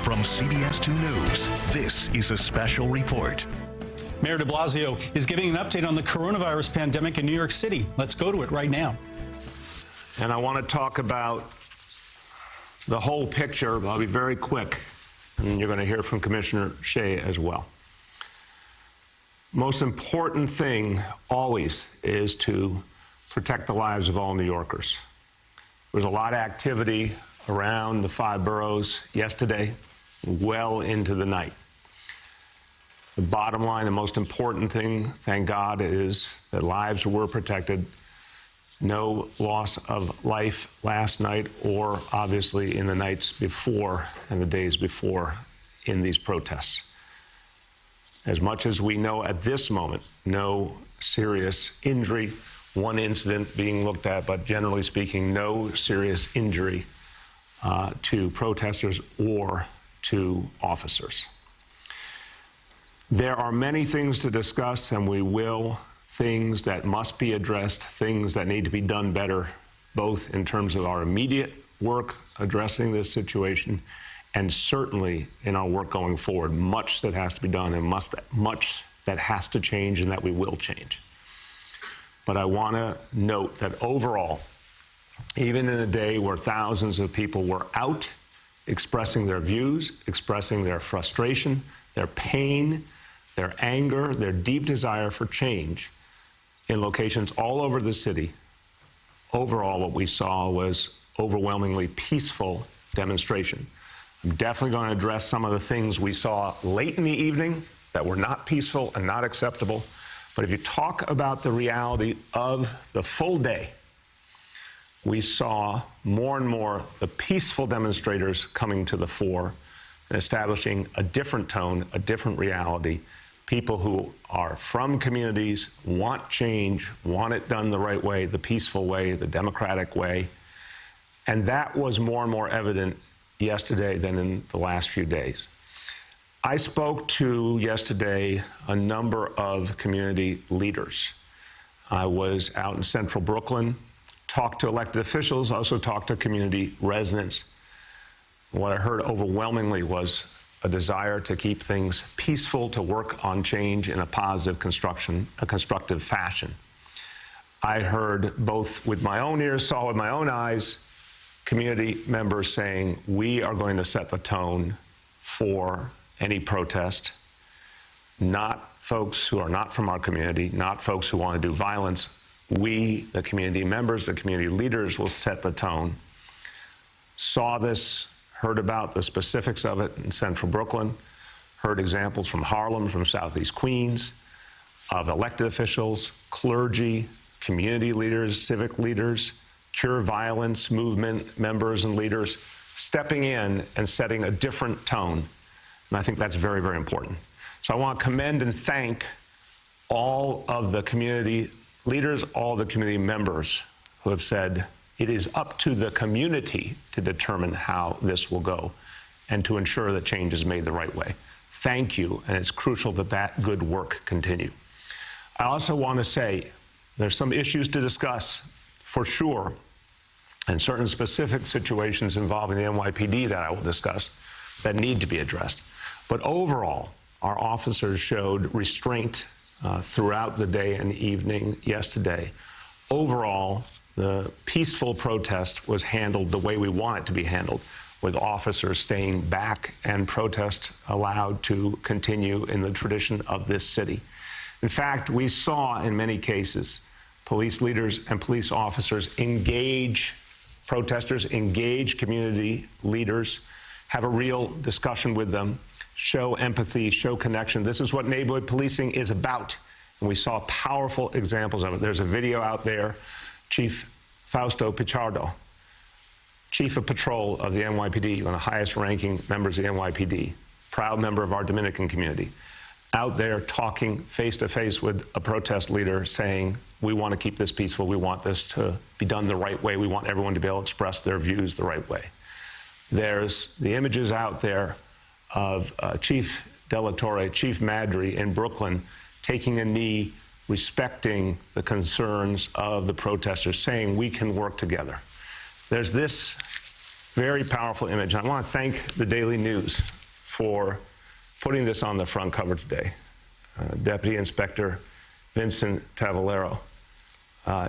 From CBS 2 News, this is a special report. Mayor de Blasio is giving an update on the coronavirus pandemic in New York City. Let's go to it right now. And I want to talk about the whole picture. I'll be very quick, and you're going to hear from Commissioner Shea as well. Most important thing always is to protect the lives of all New Yorkers. There was a lot of activity around the 5 boroughs yesterday, well into the night. The bottom line, the most important thing, thank God, is that lives were protected. No loss of life last night or obviously in the nights before and the days before in these protests. As much as we know at this moment, no serious injury, one incident being looked at, but generally speaking, no serious injury to protesters or to officers. There are many things to discuss, and we will. Things that must be addressed, things that need to be done better, both in terms of our immediate work addressing this situation and certainly in our work going forward. Much that has to be done and much that has to change and that we will change. But I want to note that overall, even in a day where thousands of people were out expressing their views, expressing their frustration, their pain, their anger, their deep desire for change in locations all over the city, overall what we saw was overwhelmingly peaceful demonstration. I'm definitely going to address some of the things we saw late in the evening that were not peaceful and not acceptable. But if you talk about the reality of the full day, we saw more and more the peaceful demonstrators coming to the fore and establishing a different tone, a different reality. People who are from communities, want change, want it done the right way, the peaceful way, the democratic way. And that was more and more evident yesterday than in the last few days. I spoke to yesterday a number of community leaders. I was out in central Brooklyn, talked to elected officials, also talked to community residents. What I heard overwhelmingly was a desire to keep things peaceful, to work on change in a positive constructive fashion. I heard both with my own ears, saw with my own eyes, community members saying, we are going to set the tone for any protest, not folks who are not from our community, not folks who want to do violence. We, the community members, the community leaders, will set the tone. Saw this, heard about the specifics of it in central Brooklyn, heard examples from Harlem, from Southeast Queens, of elected officials, clergy, community leaders, civic leaders, Cure Violence movement members and leaders stepping in and setting a different tone. And I think that's very, very important. So I want to commend and thank all of the community leaders, all the community members who have said, it is up to the community to determine how this will go and to ensure that change is made the right way. Thank you, and it's crucial that that good work continue. I also want to say there's some issues to discuss for sure, and certain specific situations involving the NYPD that I will discuss that need to be addressed. But overall, our officers showed restraint throughout the day and evening yesterday. Overall, the peaceful protest was handled the way we want it to be handled, with officers staying back and protest allowed to continue in the tradition of this city. In fact, we saw in many cases police leaders and police officers engage protesters, engage community leaders, have a real discussion with them, show empathy, show connection. This is what neighborhood policing is about. And we saw powerful examples of it. There's a video out there. Chief Fausto Pichardo, Chief of Patrol of the NYPD, one of the highest ranking members of the NYPD, proud member of our Dominican community, out there talking face to face with a protest leader saying, we want to keep this peaceful, we want this to be done the right way, we want everyone to be able to express their views the right way. There's the images out there of Chief Delatorre, Chief Madry in Brooklyn, taking a knee, respecting the concerns of the protesters, saying we can work together. There's this very powerful image. I want to thank the Daily News for putting this on the front cover today. Deputy Inspector Vincent Tavalero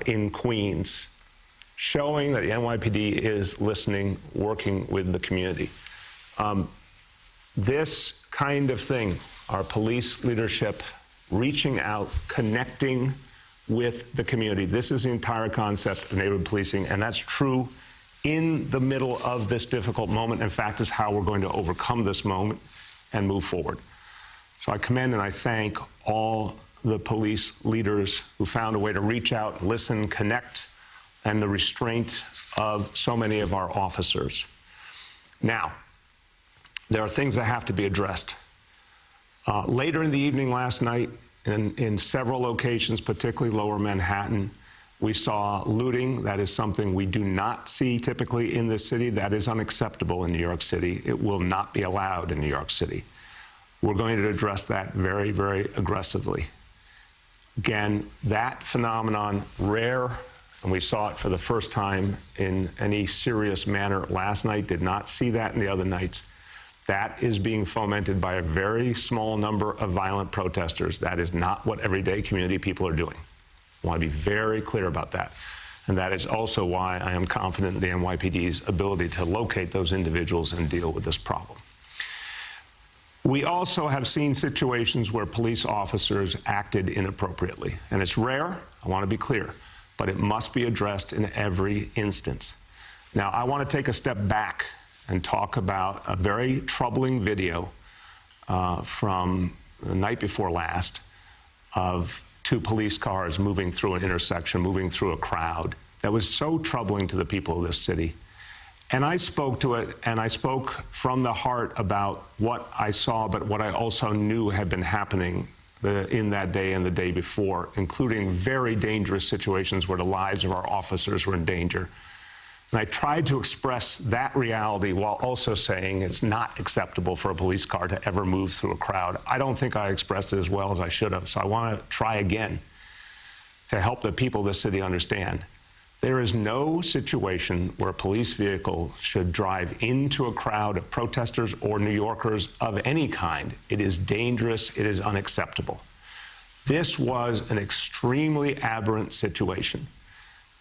in Queens, showing that the NYPD is listening, working with the community. This kind of thing, our police leadership reaching out, connecting with the community. This is the entire concept of neighborhood policing, and that's true in the middle of this difficult moment. In fact, is how we're going to overcome this moment and move forward. So I commend and I thank all the police leaders who found a way to reach out, listen, connect, and the restraint of so many of our officers. Now, there are things that have to be addressed. Later in the evening last night, in several locations, particularly Lower Manhattan, we saw looting. That is something we do not see typically in this city. That is unacceptable in New York City. It will not be allowed in New York City. We're going to address that very, very aggressively. Again, that phenomenon, rare, and we saw it for the first time in any serious manner last night, did not see that in the other nights. That is being fomented by a very small number of violent protesters. That is not what everyday community people are doing. I want to be very clear about that. And that is also why I am confident in the NYPD's ability to locate those individuals and deal with this problem. We also have seen situations where police officers acted inappropriately. And it's rare, I want to be clear, but it must be addressed in every instance. Now, I want to take a step back and talk about a very troubling video from the night before last of two police cars moving through an intersection, moving through a crowd that was so troubling to the people of this city. And I spoke to it, and I spoke from the heart about what I saw, but what I also knew had been happening in that day and the day before, including very dangerous situations where the lives of our officers were in danger. And I tried to express that reality while also saying it's not acceptable for a police car to ever move through a crowd. I don't think I expressed it as well as I should have, so I want to try again to help the people of this city understand. There is no situation where a police vehicle should drive into a crowd of protesters or New Yorkers of any kind. It is dangerous. It is unacceptable. This was an extremely aberrant situation.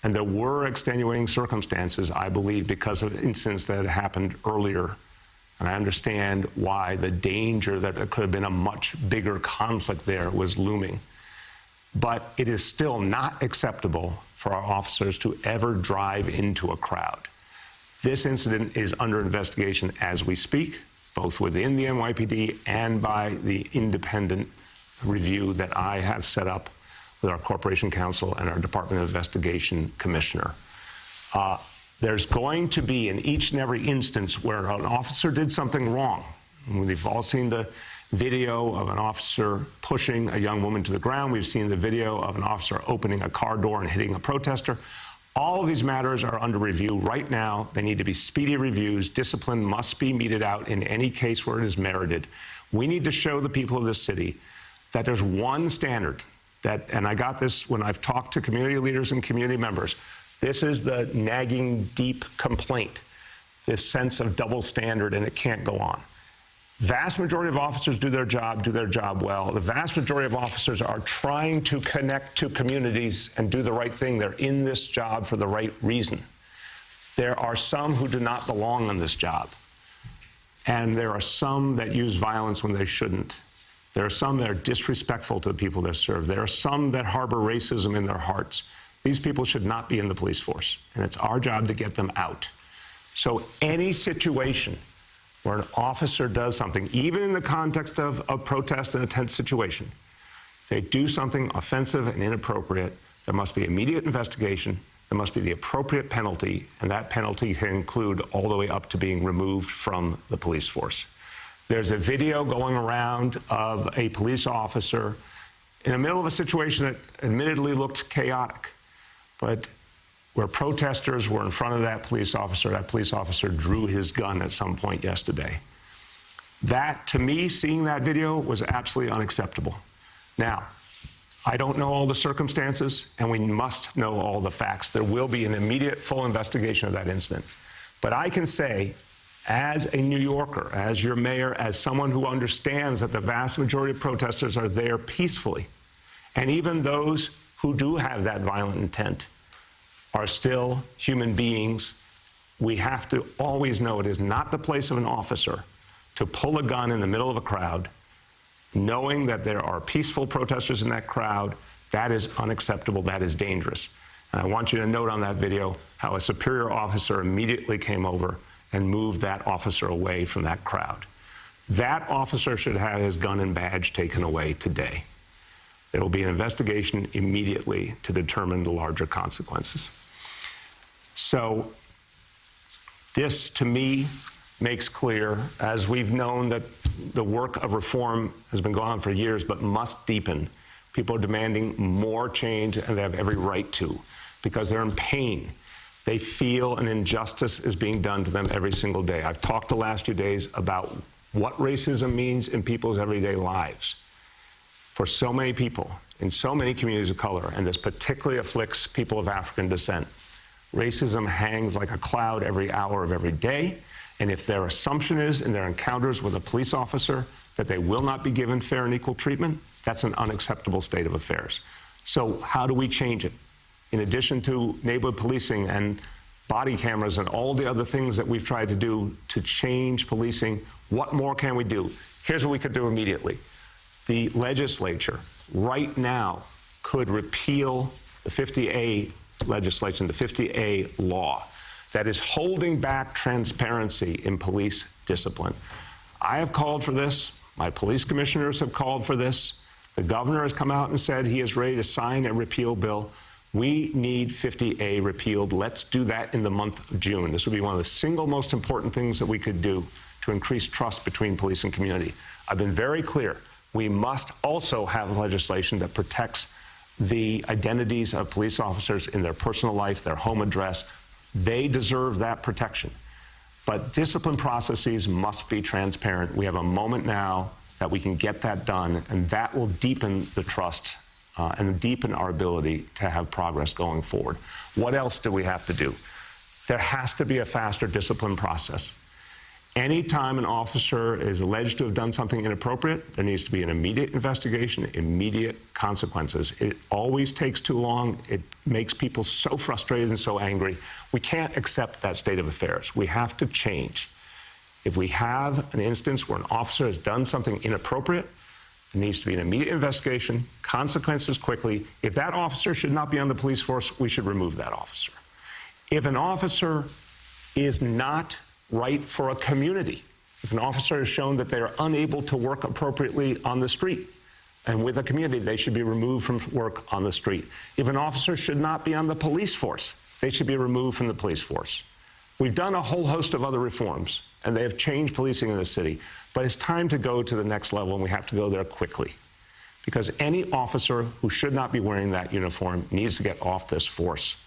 And there were extenuating circumstances, I believe, because of incidents that had happened earlier. And I understand why the danger that there could have been a much bigger conflict there was looming. But it is still not acceptable for our officers to ever drive into a crowd. This incident is under investigation as we speak, both within the NYPD and by the independent review that I have set up with our Corporation Counsel and our Department of Investigation Commissioner. There's going to be, in each and every instance where an officer did something wrong, and we've all seen the video of an officer pushing a young woman to the ground. We've seen the video of an officer opening a car door and hitting a protester. All of these matters are under review right now. They need to be speedy reviews. Discipline must be meted out in any case where it is merited. We need to show the people of this city that there's one standard that, and I got this when I've talked to community leaders and community members, this is the nagging, deep complaint, this sense of double standard, and it can't go on. Vast majority of officers do their job well. The vast majority of officers are trying to connect to communities and do the right thing. They're in this job for the right reason. There are some who do not belong on this job. And there are some that use violence when they shouldn't. There are some that are disrespectful to the people they serve. There are some that harbor racism in their hearts. These people should not be in the police force, and it's our job to get them out. So any situation where an officer does something, even in the context of a protest and a tense situation, they do something offensive and inappropriate, there must be immediate investigation, there must be the appropriate penalty, and that penalty can include all the way up to being removed from the police force. There's a video going around of a police officer in the middle of a situation that admittedly looked chaotic, but where protesters were in front of that police officer drew his gun at some point yesterday. That, to me, seeing that video was absolutely unacceptable. Now, I don't know all the circumstances, and we must know all the facts. There will be an immediate full investigation of that incident. But I can say, as a New Yorker, as your mayor, as someone who understands that the vast majority of protesters are there peacefully, and even those who do have that violent intent are still human beings, we have to always know it is not the place of an officer to pull a gun in the middle of a crowd, knowing that there are peaceful protesters in that crowd. That is unacceptable. That is dangerous. And I want you to note on that video how a superior officer immediately came over and moved that officer away from that crowd. That officer should have his gun and badge taken away today. There will be an investigation immediately to determine the larger consequences. So this, to me, makes clear, as we've known that the work of reform has been going on for years but must deepen. People are demanding more change, and they have every right to, because they're in pain. They feel an injustice is being done to them every single day. I've talked the last few days about what racism means in people's everyday lives. For so many people, in so many communities of color, and this particularly afflicts people of African descent, racism hangs like a cloud every hour of every day. And if their assumption is in their encounters with a police officer that they will not be given fair and equal treatment, that's an unacceptable state of affairs. So how do we change it? In addition to neighborhood policing and body cameras and all the other things that we've tried to do to change policing, what more can we do? Here's what we could do immediately. The legislature right now could repeal the 50A legislation, the 50A law that is holding back transparency in police discipline. I have called for this. My police commissioners have called for this. The governor has come out and said he is ready to sign a repeal bill. We need 50A repealed. Let's do that in the month of June. This would be one of the single most important things that we could do to increase trust between police and community. I've been very clear. We must also have legislation that protects the identities of police officers in their personal life, their home address. They deserve that protection. But discipline processes must be transparent. We have a moment now that we can get that done, and that will deepen the trust and deepen our ability to have progress going forward. What else do we have to do? There has to be a faster discipline process. Anytime an officer is alleged to have done something inappropriate, there needs to be an immediate investigation, immediate consequences. It always takes too long. It makes people so frustrated and so angry. We can't accept that state of affairs. We have to change. If we have an instance where an officer has done something inappropriate, there needs to be an immediate investigation, consequences quickly. If that officer should not be on the police force, we should remove that officer. If an officer is not right for a community, if an officer has shown that they are unable to work appropriately on the street and with a community, they should be removed from work on the street. If an officer should not be on the police force, they should be removed from the police force. We've done a whole host of other reforms, and they have changed policing in the city. But it's time to go to the next level, and we have to go there quickly. Because any officer who should not be wearing that uniform needs to get off this force.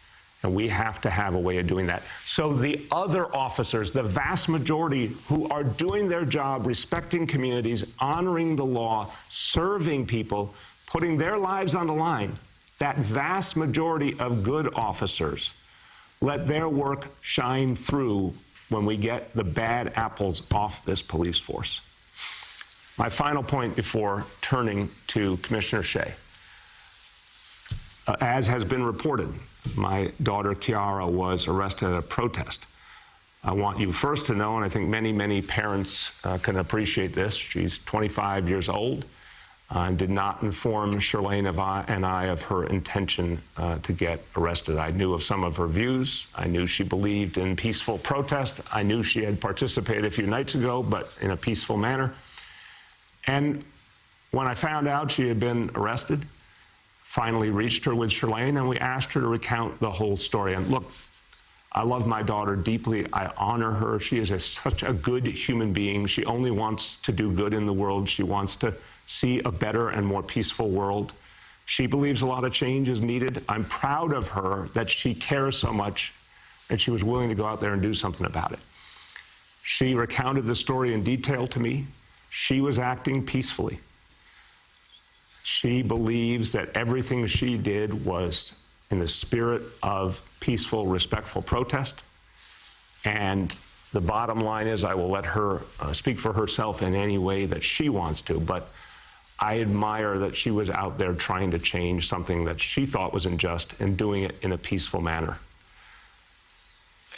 And we have to have a way of doing that. So the other officers, the vast majority who are doing their job, respecting communities, honoring the law, serving people, putting their lives on the line, that vast majority of good officers, let their work shine through when we get the bad apples off this police force. My final point before turning to Commissioner Shea. As has been reported, my daughter Kiara was arrested at a protest. I want you first to know, and I think many, many parents can appreciate this, she's 25 years old and did not inform Shirlane and I of her intention to get arrested. I knew of some of her views. I knew she believed in peaceful protest. I knew she had participated a few nights ago, but in a peaceful manner. And when I found out she had been arrested, finally reached her with Shirlane, and we asked her to recount the whole story. And look, I love my daughter deeply. I honor her. She is such a good human being. She only wants to do good in the world. She wants to see a better and more peaceful world. She believes a lot of change is needed. I'm proud of her that she cares so much, and she was willing to go out there and do something about it. She recounted the story in detail to me. She was acting peacefully. She believes that everything she did was in the spirit of peaceful, respectful protest. And the bottom line is I will let her speak for herself in any way that she wants to, but I admire that she was out there trying to change something that she thought was unjust and doing it in a peaceful manner.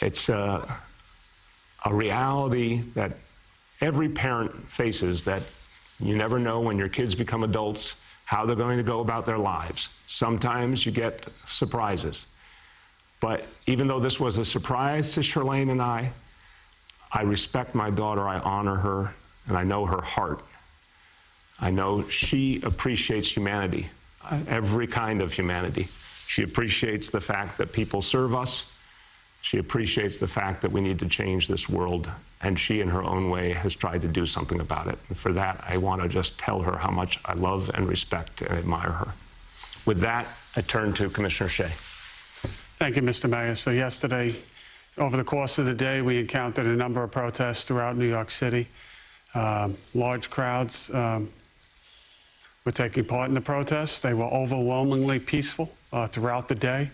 It's a reality that every parent faces, that you never know when your kids become adults how they're going to go about their lives. Sometimes you get surprises. But even though this was a surprise to Shirlane and I respect my daughter, I honor her, and I know her heart. I know she appreciates humanity, every kind of humanity. She appreciates the fact that people serve us. She appreciates the fact that we need to change this world, and she, in her own way, has tried to do something about it. And for that, I want to just tell her how much I love and respect and admire her. With that, I turn to Commissioner Shea. Thank you, Mr. Mayor. So yesterday, over the course of the day, we encountered a number of protests throughout New York City. Large crowds were taking part in the protests. They were overwhelmingly peaceful throughout the day.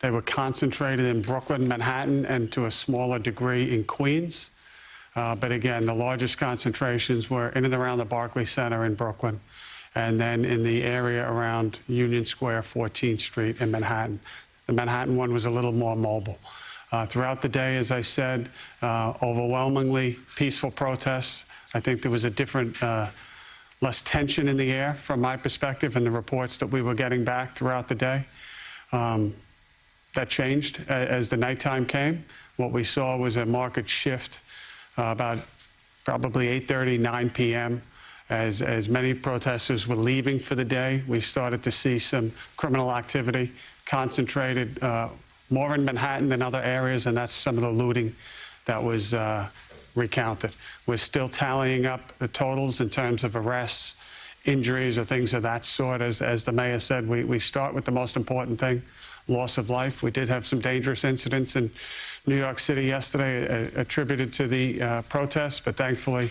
They were concentrated in Brooklyn, Manhattan, and to a smaller degree in Queens. But again, the largest concentrations were in and around the Barclays Center in Brooklyn, and then in the area around Union Square, 14th Street in Manhattan. The Manhattan one was a little more mobile. Throughout the day, as I said, overwhelmingly peaceful protests. I think there was a different, less tension in the air from my perspective and the reports that we were getting back throughout the day. That changed as the nighttime came. What we saw was a marked shift about probably 8:30, 9 p.m. As many protesters were leaving for the day, we started to see some criminal activity concentrated more in Manhattan than other areas, and that's some of the looting that was recounted. We're still tallying up the totals in terms of arrests, injuries, or things of that sort. As the mayor said, we start with the most important thing, loss of life. We did have some dangerous incidents in New York City yesterday attributed to the protests, but thankfully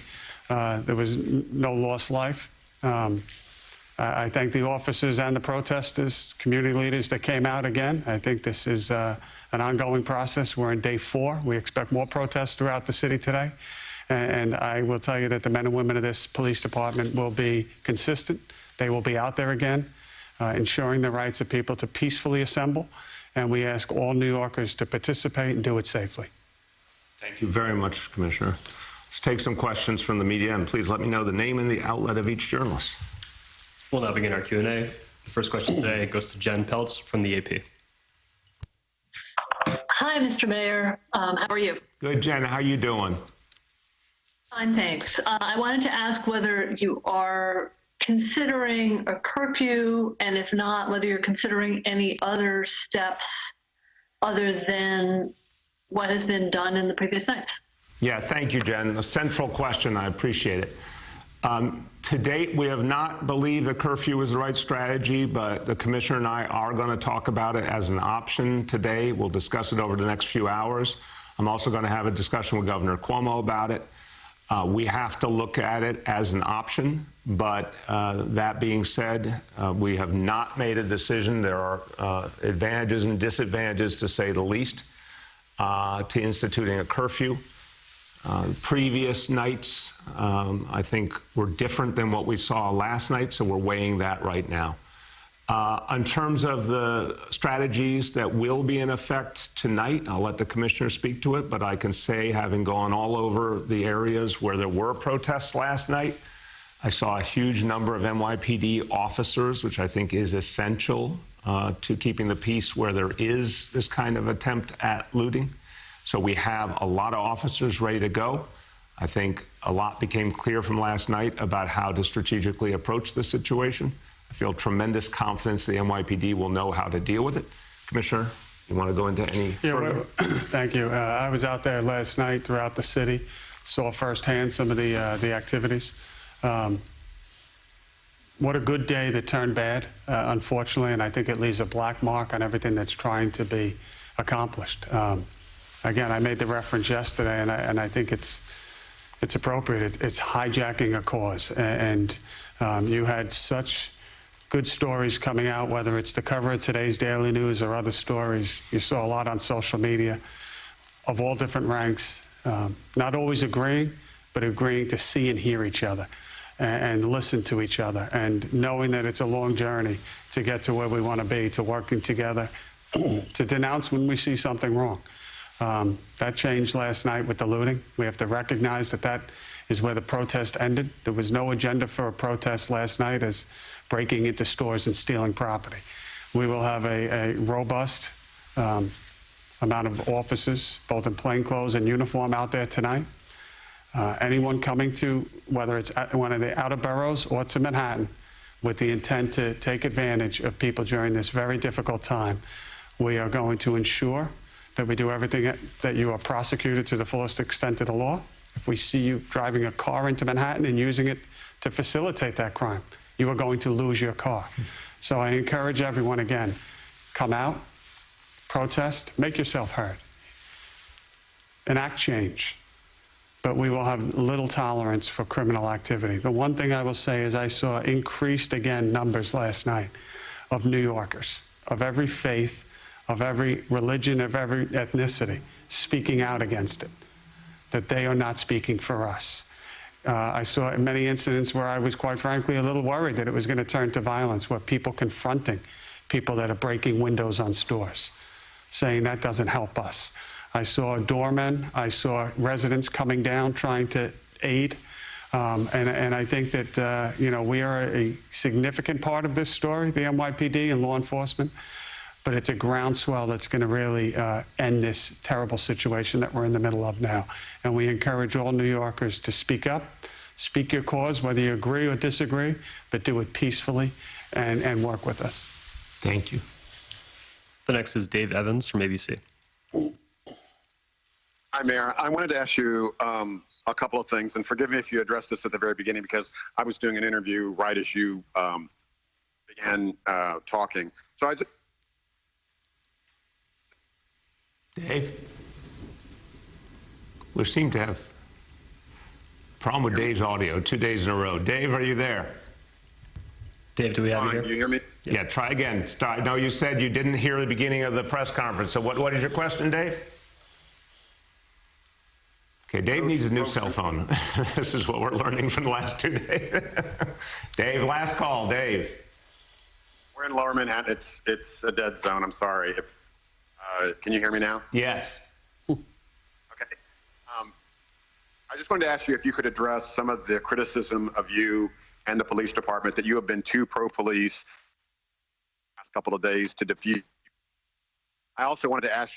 there was no lost life. I thank the officers and the protesters, community leaders that came out again. I think this is an ongoing process. We're in day 4. We expect more protests throughout the city today. And I will tell you that the men and women of this police department will be consistent. They will be out there again, ensuring the rights of people to peacefully assemble. And we ask all New Yorkers to participate and do it safely. Thank you very much, Commissioner. Let's take some questions from the media, and please let me know the name and the outlet of each journalist. We'll now begin our Q&A. The first question today goes to Jen Peltz from the AP. Hi, Mr. Mayor. How are you? Good, Jen. How you doing? Fine, thanks. I wanted to ask whether you are considering a curfew, and if not, whether you're considering any other steps other than what has been done in the previous nights. Yeah, thank you, Jen. A central question. I appreciate it. To date, we have not believed the curfew is the right strategy, but the commissioner and I are going to talk about it as an option today. We'll discuss it over the next few hours. I'm also going to have a discussion with Governor Cuomo about it. We have to look at it as an option, but that being said, we have not made a decision. There are advantages and disadvantages, to say the least, to instituting a curfew. Previous nights, I think, were different than what we saw last night, so we're weighing that right now. In terms of the strategies that will be in effect tonight, I'll let the commissioner speak to it, but I can say, having gone all over the areas where there were protests last night, I saw a huge number of NYPD officers, which I think is essential to keeping the peace where there is this kind of attempt at looting. So we have a lot of officers ready to go. I think a lot became clear from last night about how to strategically approach the situation. I feel tremendous confidence the NYPD will know how to deal with it. Commissioner, you want to go into any further? Thank you. I was out there last night throughout the city, saw firsthand some of the activities. What a good day that turned bad, unfortunately, and I think it leaves a black mark on everything that's trying to be accomplished. Again, I made the reference yesterday, and I think it's appropriate. It's hijacking a cause, and you had such good stories coming out, whether it's the cover of today's Daily News or other stories. You saw a lot on social media. of all different ranks, not always agreeing, but agreeing to see and hear each other and listen to each other, and knowing that it's a long journey to get to where we want to be, to working together, to denounce when we see something wrong. That changed last night with the looting. We have to recognize that that is where the protest ended. There was no agenda for a protest last night as breaking into stores and stealing property. We will have a robust amount of officers, both in plainclothes and uniform, out there tonight. Anyone coming to, whether it's one of the outer boroughs or to Manhattan, with the intent to take advantage of people during this very difficult time, we are going to ensure that we do everything that you are prosecuted to the fullest extent of the law. If we see you driving a car into Manhattan and using it to facilitate that crime, you are going to lose your car. So I encourage everyone, again, come out, protest, make yourself heard, enact change. But we will have little tolerance for criminal activity. The one thing I will say is I saw increased, again, numbers last night of New Yorkers, of every faith, of every religion, of every ethnicity, speaking out against it, that they are not speaking for us. I saw many incidents where I was, quite frankly, a little worried that it was going to turn to violence, where people confronting people that are breaking windows on stores, saying that doesn't help us. I saw doormen, I saw residents coming down trying to aid, and I think that we are a significant part of this story, the NYPD and law enforcement, but it's a groundswell that's going to really end this terrible situation that we're in the middle of now. And we encourage all New Yorkers to speak up, speak your cause, whether you agree or disagree, but do it peacefully and work with us. Thank you. The next is Dave Evans from ABC. Hi, Mayor. I wanted to ask you a couple of things, and forgive me if you addressed this at the very beginning, because I was doing an interview right as you began talking. So I just... Dave? We seem to have a problem with Dave's audio 2 days in a row. Dave, are you there? Dave, do we have you here? Can you hear me? Yeah, try again. Start. No, you said you didn't hear the beginning of the press conference. So what is your question, Dave? Okay, Dave needs a new cell phone. This is what we're learning from the last 2 days. Dave, last call, Dave. We're in Lower Manhattan. It's a dead zone. I'm sorry. Can you hear me now? Yes. Okay. I just wanted to ask you if you could address some of the criticism of you and the police department that you have been too pro-police the last couple of days to defuse. I also wanted to ask...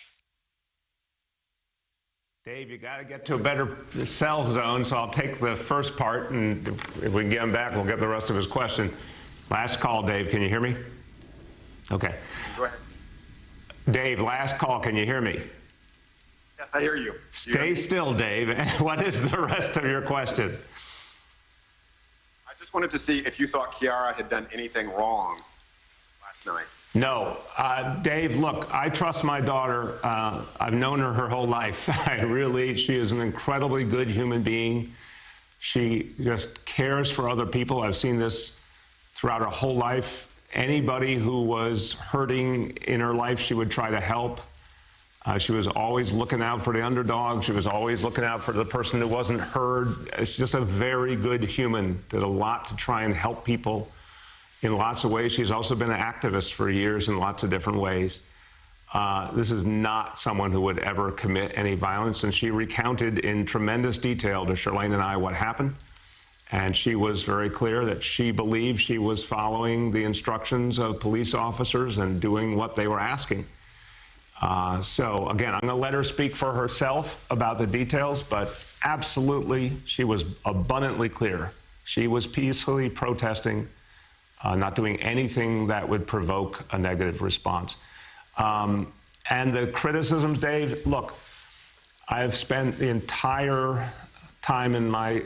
Dave, you got to get to a better cell zone, so I'll take the first part, and if we can get him back, we'll get the rest of his question. Last call, Dave. Can you hear me? Okay. Go ahead. Dave, last call. Can you hear me? Yes, I hear you. Stay still, Dave. What is the rest of your question? I just wanted to see if you thought Kiara had done anything wrong last night. No. Dave, look, I trust my daughter. I've known her whole life. She is an incredibly good human being. She just cares for other people. I've seen this throughout her whole life. Anybody who was hurting in her life, she would try to help. She was always looking out for the underdog. She was always looking out for the person who wasn't heard. She's just a very good human. Did a lot to try and help people in lots of ways. She's also been an activist for years in lots of different ways. This is not someone who would ever commit any violence, and she recounted in tremendous detail to Charlene and I what happened. And she was very clear that she believed she was following the instructions of police officers and doing what they were asking. So again, I'm going to let her speak for herself about the details, but absolutely, she was abundantly clear. She was peacefully protesting, not doing anything that would provoke a negative response. And the criticisms, Dave, look, I've spent the entire time in my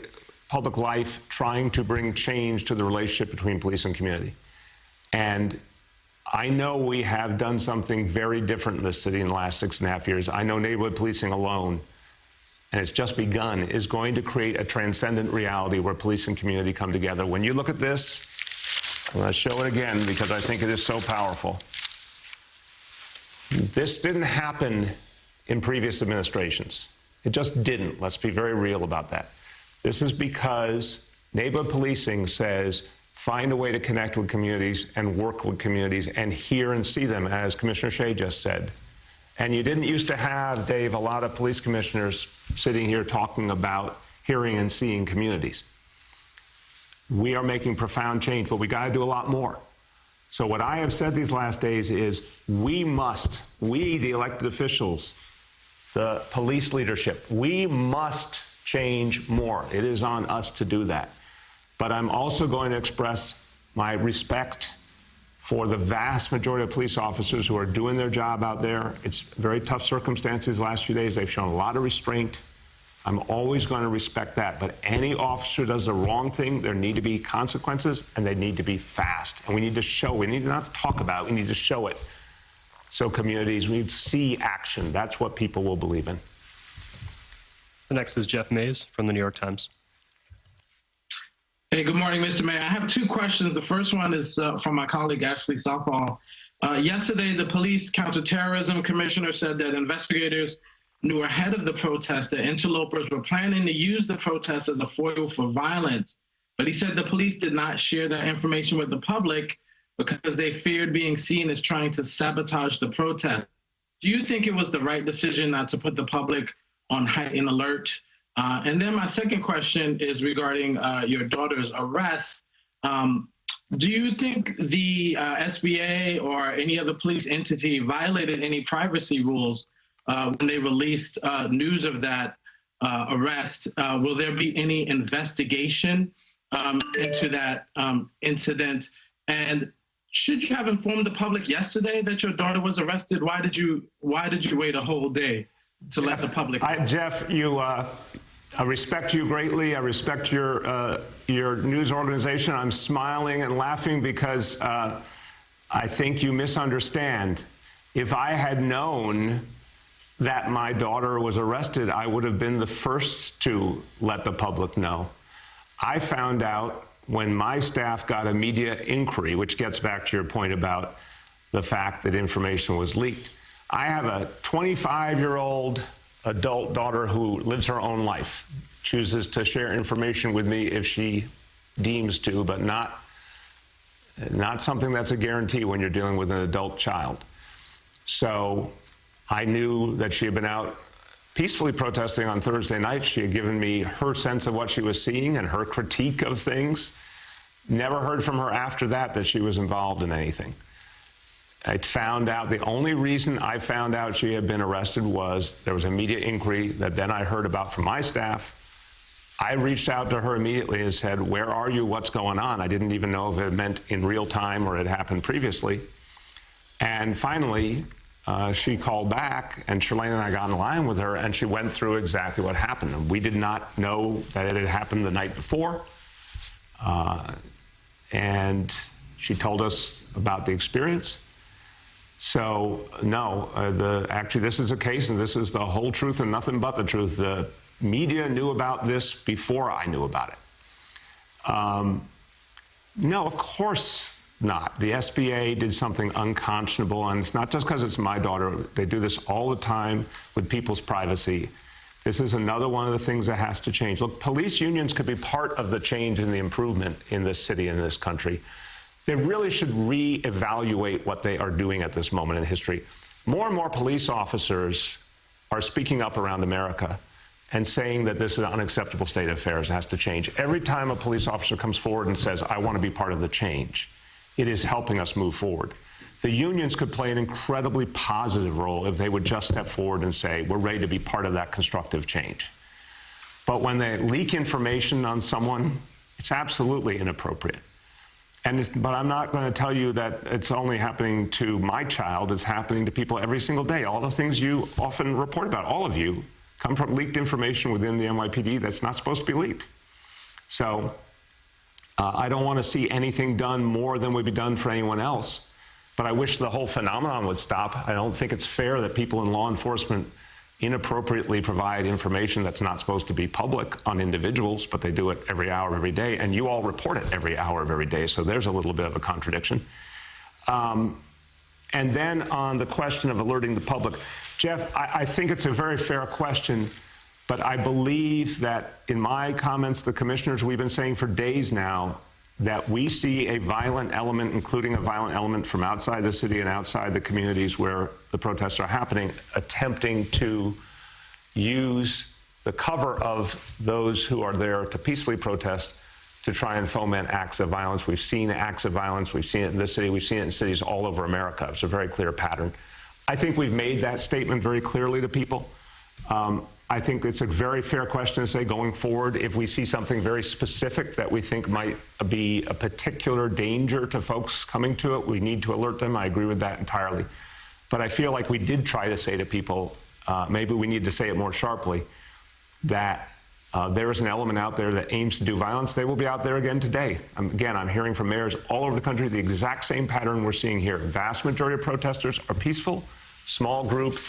public life trying to bring change to the relationship between police and community. And I know we have done something very different in this city in the last 6.5 years. I know neighborhood policing alone, and it's just begun, is going to create a transcendent reality where police and community come together. When you look at this, I'm going to show it again because I think it is so powerful. This didn't happen in previous administrations. It just didn't. Let's be very real about that. This is because neighborhood policing says find a way to connect with communities and work with communities and hear and see them, as Commissioner Shea just said. And you didn't used to have, Dave, a lot of police commissioners sitting here talking about hearing and seeing communities. We are making profound change, but we got to do a lot more. So what I have said these last days is we, the elected officials, the police leadership, we must change more. It is on us to do that. But I'm also going to express my respect for the vast majority of police officers who are doing their job out there. It's very tough circumstances the last few days. They've shown a lot of restraint. I'm always going to respect that. But any officer does the wrong thing, there need to be consequences, and they need to be fast. And we need to show, we need not to talk about it, we need to show it. So communities, we need to see action. That's what people will believe in. The next is Jeff Mays from the New York Times. Hey, good morning, Mr. Mayor. I have two questions. The first one is from my colleague, Ashley Southall. Yesterday, the police counterterrorism commissioner said that investigators knew ahead of the protest that interlopers were planning to use the protest as a foil for violence. But he said the police did not share that information with the public because they feared being seen as trying to sabotage the protest. Do you think it was the right decision not to put the public on heightened alert? And then my second question is regarding your daughter's arrest. Do you think the SBA or any other police entity violated any privacy rules when they released news of that arrest? Will there be any investigation into that incident? And should you have informed the public yesterday that your daughter was arrested? Why did you wait a whole day to let the public know? Jeff, I respect you greatly. I respect your news organization. I'm smiling and laughing because I think you misunderstand. If I had known that my daughter was arrested, I would have been the first to let the public know. I found out when my staff got a media inquiry, which gets back to your point about the fact that information was leaked. I have a 25-year-old adult daughter who lives her own life, chooses to share information with me if she deems to, but not something that's a guarantee when you're dealing with an adult child. So I knew that she had been out peacefully protesting on Thursday night. She had given me her sense of what she was seeing and her critique of things. Never heard from her after that she was involved in anything. I found out, the only reason I found out she had been arrested was there was a media inquiry that then I heard about from my staff. I reached out to her immediately and said, where are you? What's going on? I didn't even know if it meant in real time or it happened previously. And finally, she called back, and Shalane and I got in line with her, and she went through exactly what happened. And we did not know that it had happened the night before. And she told us about the experience. So, no, actually, this is a case, and this is the whole truth and nothing but the truth. The media knew about this before I knew about it. No, of course not. The SBA did something unconscionable, and it's not just because it's my daughter. They do this all the time with people's privacy. This is another one of the things that has to change. Look, police unions could be part of the change and the improvement in this city and this country. They really should reevaluate what they are doing at this moment in history. More and more police officers are speaking up around America and saying that this is an unacceptable state of affairs. It has to change. Every time a police officer comes forward and says, I want to be part of the change, it is helping us move forward. The unions could play an incredibly positive role if they would just step forward and say, we're ready to be part of that constructive change. But when they leak information on someone, it's absolutely inappropriate. But I'm not going to tell you that it's only happening to my child. It's happening to people every single day. All the things you often report about, all of you, come from leaked information within the NYPD that's not supposed to be leaked. So I don't want to see anything done more than would be done for anyone else. But I wish the whole phenomenon would stop. I don't think it's fair that people in law enforcement inappropriately provide information that's not supposed to be public on individuals, but they do it every hour of every day, and you all report it every hour of every day, so there's a little bit of a contradiction. And then on the question of alerting the public, Jeff, I think it's a very fair question, but I believe that in my comments, the commissioners, we've been saying for days now that we see a violent element, including a violent element from outside the city and outside the communities where the protests are happening, attempting to use the cover of those who are there to peacefully protest to try and foment acts of violence. We've seen acts of violence. We've seen it in this city. We've seen it in cities all over America. It's a very clear pattern. I think we've made that statement very clearly to people. I think it's a very fair question to say going forward, if we see something very specific that we think might be a particular danger to folks coming to it, we need to alert them. I agree with that entirely. But I feel like we did try to say to people, maybe we need to say it more sharply, that there is an element out there that aims to do violence. They will be out there again today. Again, I'm hearing from mayors all over the country the exact same pattern we're seeing here. Vast majority of protesters are peaceful, small group,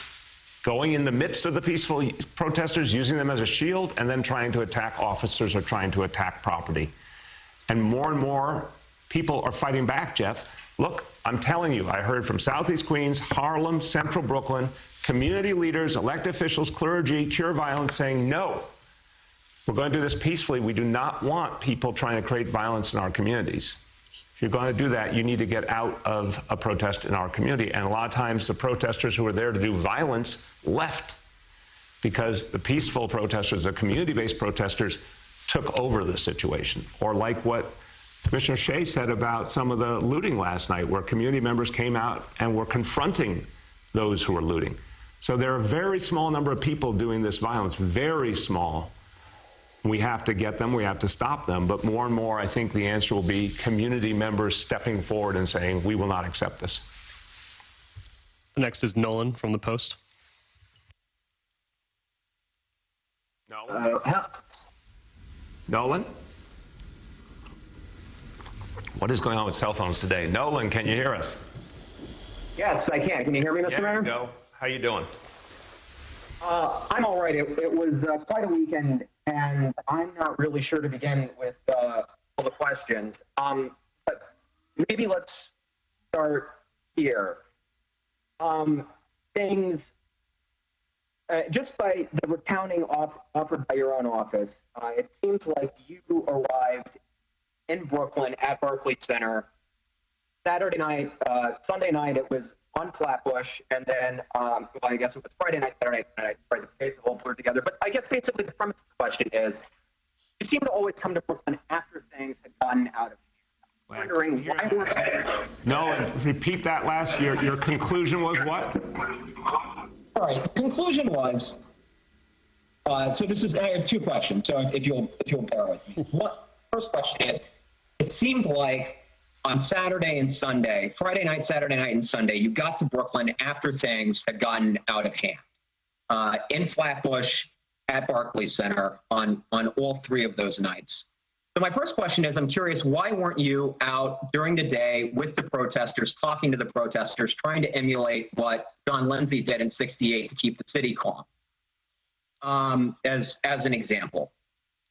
going in the midst of the peaceful protesters, using them as a shield, and then trying to attack officers or trying to attack property. And more people are fighting back, Jeff. Look, I'm telling you, I heard from Southeast Queens, Harlem, Central Brooklyn, community leaders, elected officials, clergy, Cure Violence saying, no, we're going to do this peacefully. We do not want people trying to create violence in our communities. If you're going to do that, you need to get out of a protest in our community. And a lot of times the protesters who were there to do violence left because the peaceful protesters, the community-based protesters, took over the situation. Or like what Commissioner Shea said about some of the looting last night, where community members came out and were confronting those who were looting. So there are a very small number of people doing this violence, very small. We have to get them, we have to stop them, but more and more I think the answer will be community members stepping forward and saying, we will not accept this. The next is Nolan from the Post. Nolan? What is going on with cell phones today? Nolan, can you hear us? Yes, I can. Can you hear me, Mr. Mayor? Go. How you doing? I'm all right. It was quite a weekend, and I'm not really sure to begin with all the questions. But maybe let's start here. Just by the recounting offered by your own office, it seems like you arrived in Brooklyn at Barclays Center Saturday night. Sunday night, it was on Flatbush, and then, well, I guess it was Friday night, Saturday night, the case all blurred together. But I guess basically the premise of the question is, you seem to always come to Brooklyn after things had gotten out of hand. Wondering why we're... No, repeat that last year. Your conclusion was what? All right, the conclusion was, so this is, I have two questions, so if you'll bear with me. First question is, it seemed like on Saturday and Sunday, Friday night, Saturday night, and Sunday, you got to Brooklyn after things had gotten out of hand. In Flatbush, at Barclays Center, on all three of those nights. So my first question is, I'm curious, why weren't you out during the day with the protesters, talking to the protesters, trying to emulate what John Lindsay did in '68 to keep the city calm, as an example?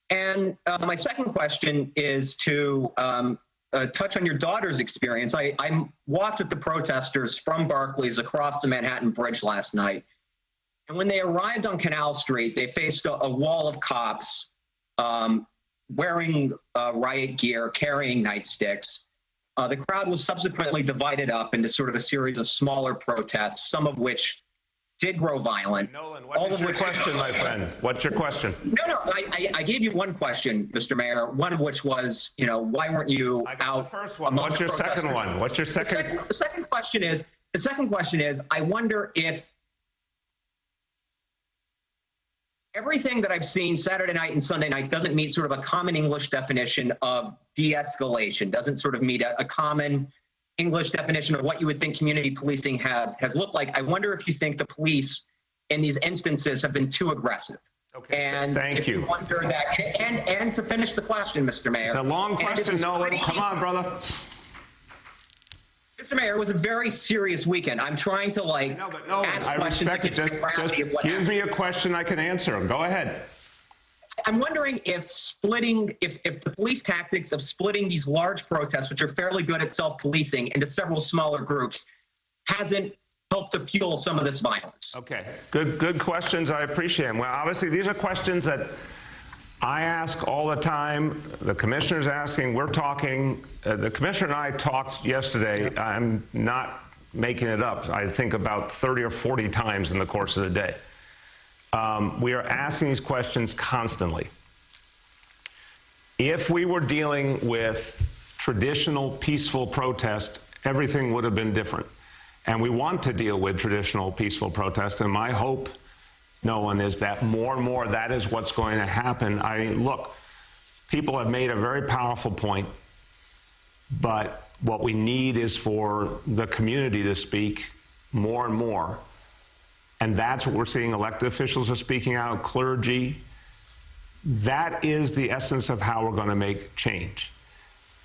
And my second question is to touch on your daughter's experience. I walked with the protesters from Barclays across the Manhattan Bridge last night. And when they arrived on Canal Street, they faced a wall of cops wearing riot gear, carrying nightsticks. The crowd was subsequently divided up into sort of a series of smaller protests, some of which did grow violent. Nolan, what is your question, my friend? What's your question? No, I gave you one question, Mr. Mayor, one of which was, why weren't you out? The first one. What's your second one? What's your second? The second question is, I wonder if everything that I've seen Saturday night and Sunday night doesn't meet sort of a common English definition of de-escalation, doesn't sort of meet a common English definition of what you would think community policing has looked like. I wonder if you think the police in these instances have been too aggressive. Okay, and thank you. Wonder that, and to finish the question, Mr. Mayor. It's a long question, Nolan. Come on, brother. Mr. Mayor, it was a very serious weekend. I'm trying to ask I questions. respect it. Just give me a question I can answer. Go ahead. I'm wondering if the police tactics of splitting these large protests, which are fairly good at self-policing, into several smaller groups, hasn't helped to fuel some of this violence? Okay, good questions. I appreciate them. Well, obviously, these are questions that I ask all the time. The commissioner's asking. We're talking. The commissioner and I talked yesterday. I'm not making it up. I think about 30 or 40 times in the course of the day. We are asking these questions constantly. If we were dealing with traditional peaceful protest, everything would have been different. And we want to deal with traditional peaceful protest. And my hope, Nolan, is that more and more that is what's going to happen. I mean, look, people have made a very powerful point, but what we need is for the community to speak more and more. And that's what we're seeing. Elected officials are speaking out, clergy. That is the essence of how we're going to make change.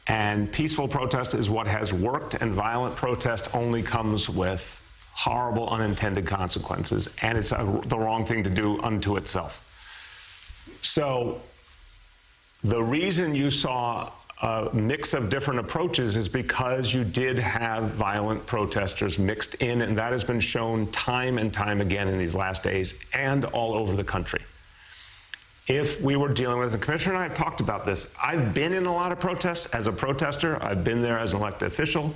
And peaceful protest is what has worked, and violent protest only comes with horrible unintended consequences, and it's the wrong thing to do unto itself. So the reason you saw a mix of different approaches is because you did have violent protesters mixed in, and that has been shown time and time again in these last days and all over the country. If we were dealing with, the commissioner and I have talked about this. I've been in a lot of protests as a protester. I've been there as an elected official.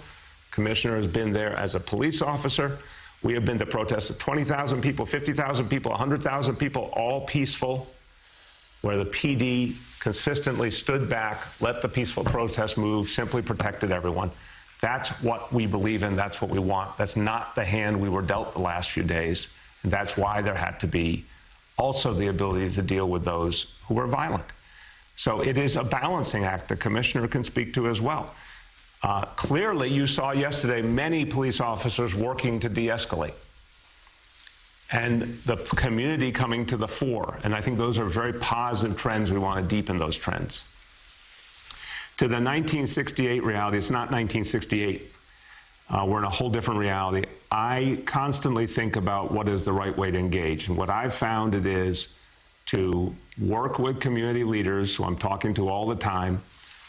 Commissioner has been there as a police officer. We have been to protests of 20,000 people, 50,000 people, 100,000 people, all peaceful, where the PD consistently stood back, let the peaceful protest move, simply protected everyone. That's what we believe in. That's what we want. That's not the hand we were dealt the last few days. And that's why there had to be also the ability to deal with those who were violent. So it is a balancing act the commissioner can speak to as well. Clearly, you saw yesterday many police officers working to de-escalate and the community coming to the fore. And I think those are very positive trends. We want to deepen those trends. To the 1968 reality, it's not 1968. We're in a whole different reality. I constantly think about what is the right way to engage. And what I've found it is to work with community leaders, who I'm talking to all the time,